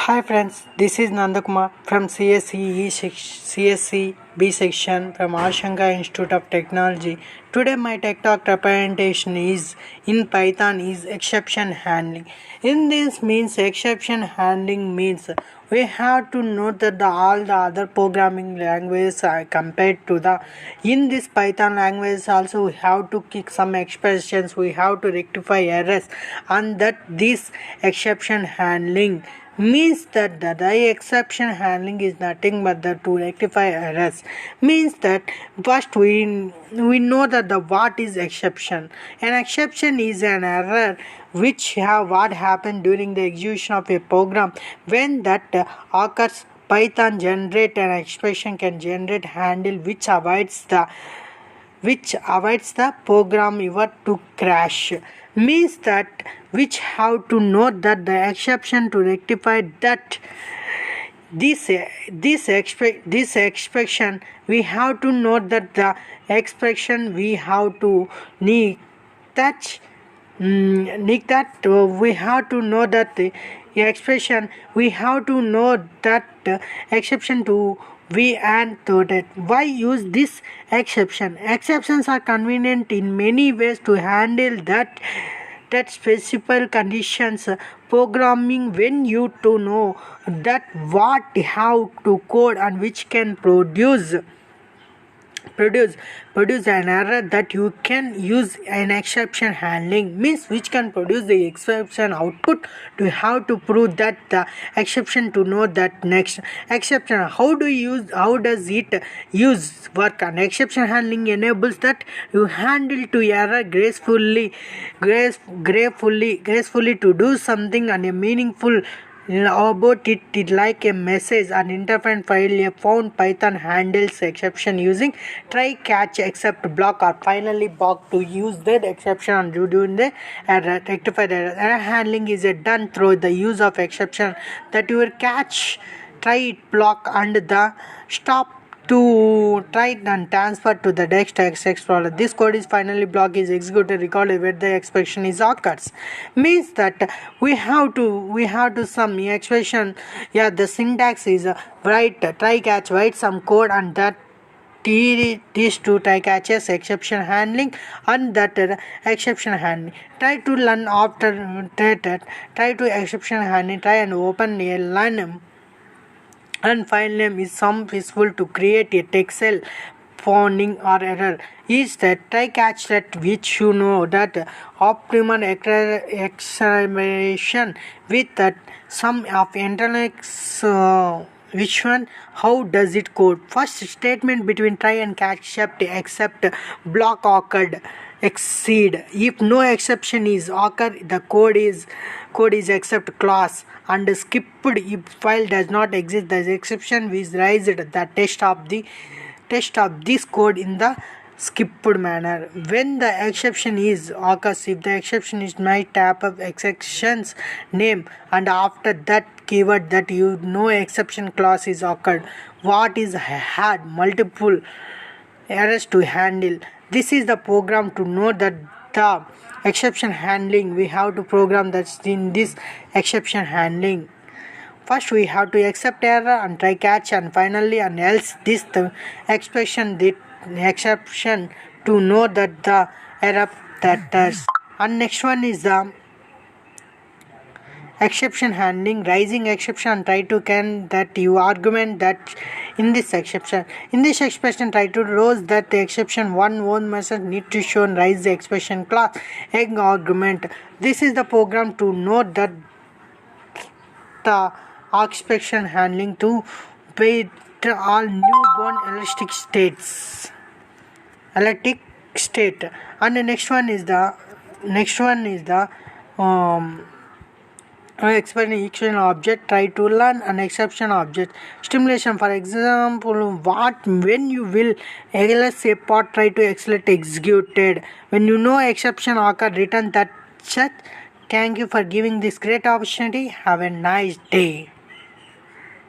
Hi friends, this is Nandakumar from CSC B section from Ashanka Institute of Technology. Today my Tech Talk representation is in Python is exception handling. In this means exception handling means we have to note that all the other programming languages are compared to the in this Python language also we have to kick some expressions, we have to rectify errors, and that this exception handling means that the exception handling is nothing but to rectify errors. Means that first we know that the what is exception. An exception is an error which have what happened during the execution of a program. When that occurs, Python generate an expression can generate handle which avoids the program ever to crash. Means that which have to note that the exception to rectify that this expression we have to note that the expression we have to need that we have to know that the expression we have to know that exception to we and to that. Why use this exception? Exceptions are convenient in many ways to handle that specific conditions programming when you to know that what how to code and which can produce an error that you can use an exception handling means which can produce the exception output to have to prove that the exception to know that next exception how does it use work. And exception handling enables that you handle to error gracefully to do something and a meaningful about it like a message and interface file. A found Python handles exception using try catch except block or finally block to use that exception and doing the error rectify the error handling is done through the use of exception that your catch try it block and the stop to try and transfer to the next explorer. This code is finally block is executed recorded where the expression is occurs. Means that we have to some expression. Yeah, the syntax is write try catch write some code and that these two try catches exception handling and that exception handling. Try to learn after that. Try to exception handling. Try and open a line. And file name is some useful to create a text cell finding or error is that try catch that which you know that optimal exclamation with that sum of internal which one how does it code. First statement between try and catch except block occurred exceed if no exception is occur the code is except class and skipped if file does not exist the exception is raised the test of this code in the skipped manner. When the exception is occurs if the exception is my type of exceptions name and after that keyword that you know exception clause is occurred what is had multiple errors to handle. This is the program to know that the exception handling we have to program that's in this exception handling. First we have to accept error and try catch and finally and else this the expression the exception to know that the error that does. And next one is the exception handling raising exception and try to can that you argument that in this expression try to rows that the exception one message need to show and raise the expression class egg argument. This is the program to note that the exception handling to wait all newborn elastic state. And the next one is the expression object try to learn an exception object stimulation. For example what when you will ls a part try to accelerate executed when you know exception occur return that chat. Thank you for giving this great opportunity. Have a nice day.